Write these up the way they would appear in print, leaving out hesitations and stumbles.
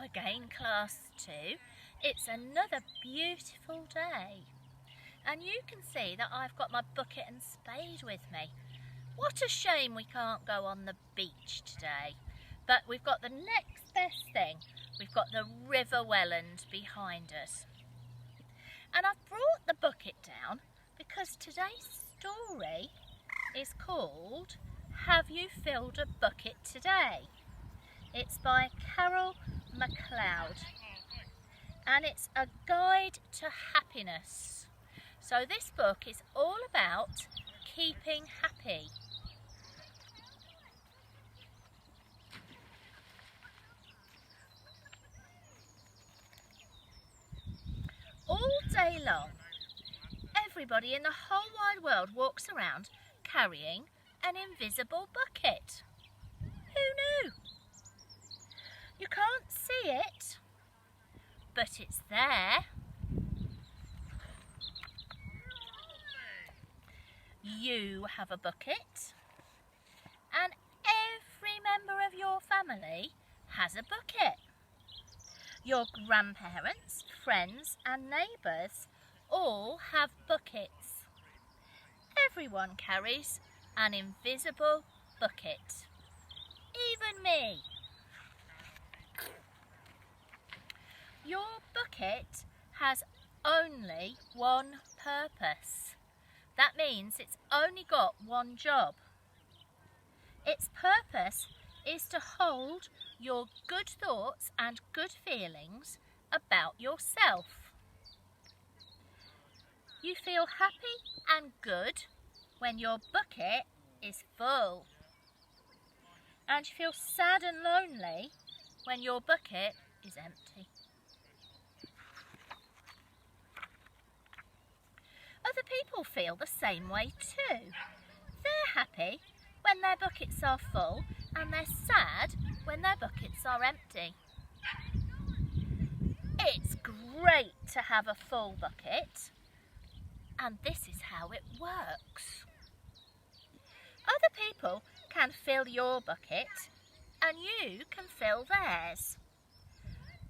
again, Class 2. It's another beautiful day. And you can see that I've got my bucket and spade with me. What a shame we can't go on the beach today. But we've got the next best thing. We've got the River Welland behind us. And I've brought the bucket down because today's story is called Have You Filled a Bucket Today? It's by Carol McLeod and it's a guide to happiness. So this book is all about keeping happy. All day long, everybody in the whole wide world walks around carrying an invisible bucket. Who knew? You can't see it, but it's there. You have a bucket, and every member of your family has a bucket. Your grandparents, friends and neighbours all have buckets. Everyone carries an invisible bucket, even me. Your bucket has only one purpose. That means it's only got one job. Its purpose is to hold your good thoughts and good feelings about yourself. You feel happy and good when your bucket is full. And you feel sad and lonely when your bucket is empty. Other people feel the same way too. They're happy when their buckets are full and they're sad when their buckets are empty. It's great to have a full bucket, and this is how it works. Other people can fill your bucket and you can fill theirs.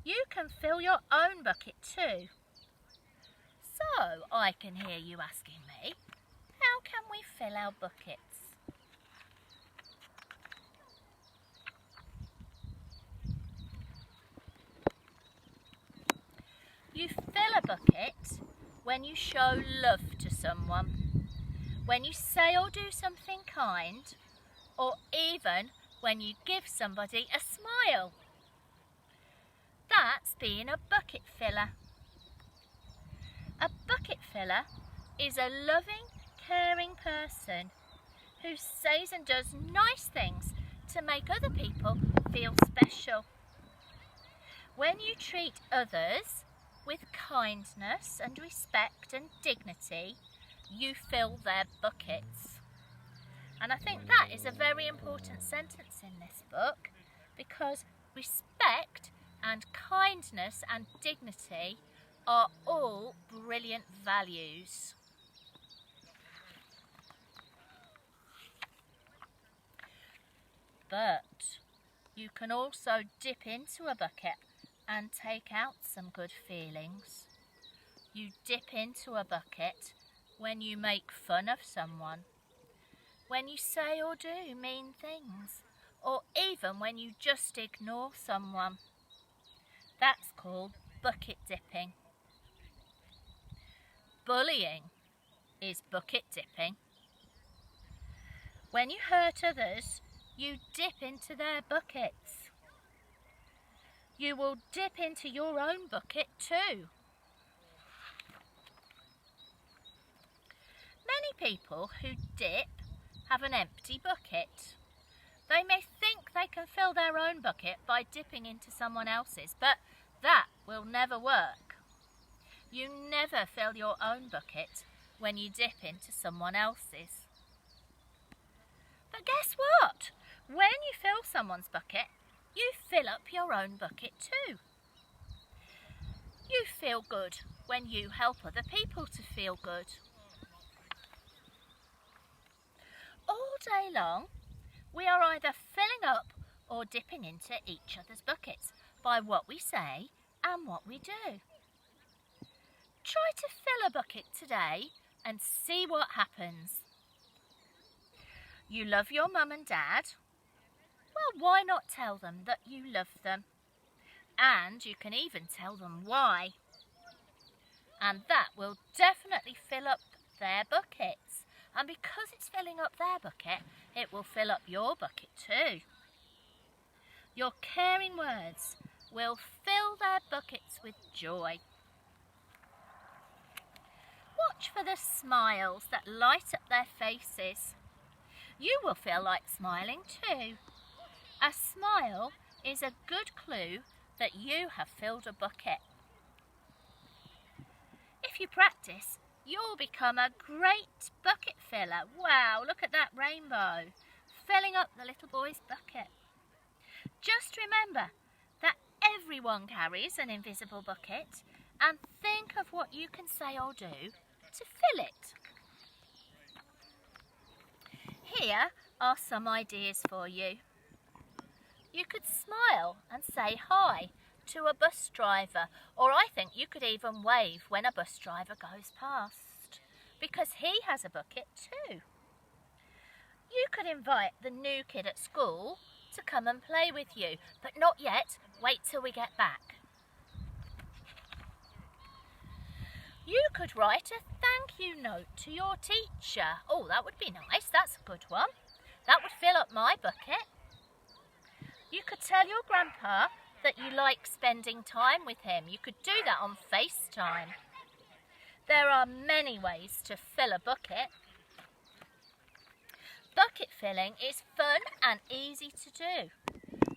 You can fill your own bucket too. So I can hear you asking me, how can we fill our buckets? You fill a bucket when you show love to someone, when you say or do something kind, or even when you give somebody a smile. That's being a bucket filler. A bucket filler is a loving, caring person who says and does nice things to make other people feel special. When you treat others with kindness and respect and dignity, you fill their buckets. And I think that is a very important sentence in this book, because respect and kindness and dignity are all brilliant values. But you can also dip into a bucket and take out some good feelings. You dip into a bucket when you make fun of someone, when you say or do mean things, or even when you just ignore someone. That's called bucket dipping. Bullying is bucket dipping. When you hurt others, you dip into their buckets. You will dip into your own bucket too. Many people who dip have an empty bucket. They may think they can fill their own bucket by dipping into someone else's, but that will never work. You never fill your own bucket when you dip into someone else's. But guess what? When you fill someone's bucket, you fill up your own bucket too. You feel good when you help other people to feel good. All day long, we are either filling up or dipping into each other's buckets. by what we say and what we do. Try to fill a bucket today and see what happens. You love your mum and dad? Well, why not tell them that you love them? And you can even tell them why. And that will definitely fill up their buckets. And because it's filling up their bucket, it will fill up your bucket too. Your caring words will fill their buckets with joy. Watch for the smiles that light up their faces. You will feel like smiling too. A smile is a good clue that you have filled a bucket. If you practice, you'll become a great bucket filler. Wow, look at that rainbow, filling up the little boy's bucket. Just remember that everyone carries an invisible bucket, and think of what you can say or do to fill it. Here are some ideas for you. You could smile and say hi to a bus driver, or I think you could even wave when a bus driver goes past, because he has a bucket too. You could invite the new kid at school to come and play with you, but not yet, wait till we get back. You could write a thank you note to your teacher. Oh, that would be nice, that's a good one. That would fill up my bucket. You could tell your grandpa that you like spending time with him. You could do that on FaceTime. There are many ways to fill a bucket. Bucket filling is fun and easy to do.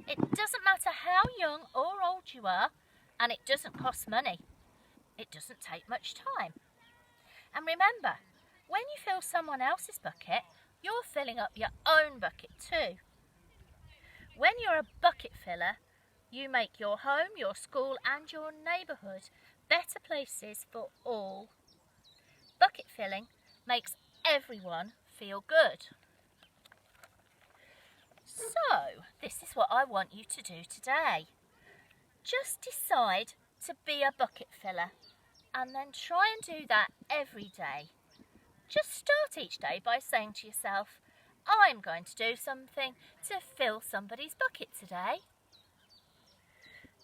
It doesn't matter how young or old you are, and it doesn't cost money. It doesn't take much time. And remember, when you fill someone else's bucket, you're filling up your own bucket too. When you're a bucket filler, you make your home, your school and your neighbourhood better places for all. Bucket filling makes everyone feel good. So, this is what I want you to do today. Just decide to be a bucket filler and then try and do that every day. Just start each day by saying to yourself, I'm going to do something to fill somebody's bucket today.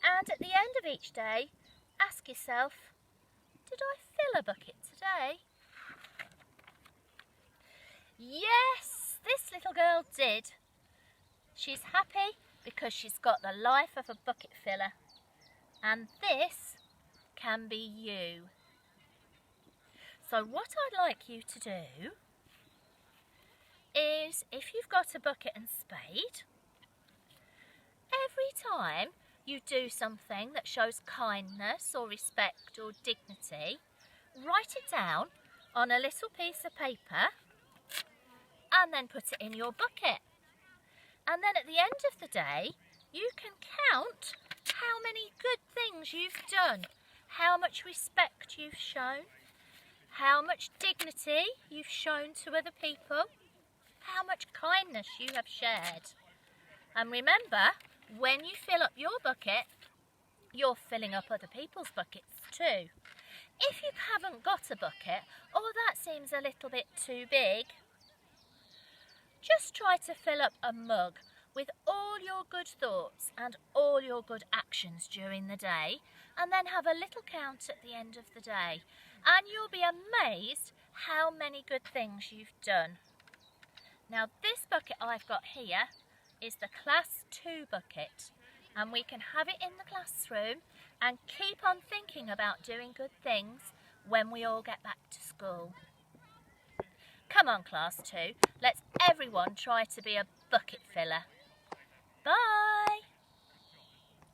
And at the end of each day, ask yourself, did I fill a bucket today? Yes, this little girl did. She's happy because she's got the life of a bucket filler. And this can be you. So what I'd like you to do is, if you've got a bucket and spade, every time you do something that shows kindness or respect or dignity, write it down on a little piece of paper and then put it in your bucket. And then at the end of the day, you can count how many good things you've done, how much respect you've shown, how much dignity you've shown to other people, how much kindness you have shared. And remember, when you fill up your bucket, you're filling up other people's buckets too. If you haven't got a bucket, or that seems a little bit too big, just try to fill up a mug with all your good thoughts and all your good actions during the day, and then have a little count at the end of the day, and you'll be amazed how many good things you've done. Now this bucket I've got here is the Class 2 bucket, and we can have it in the classroom and keep on thinking about doing good things when we all get back to school. Come on, Class 2, let's everyone try to be a bucket filler. Bye!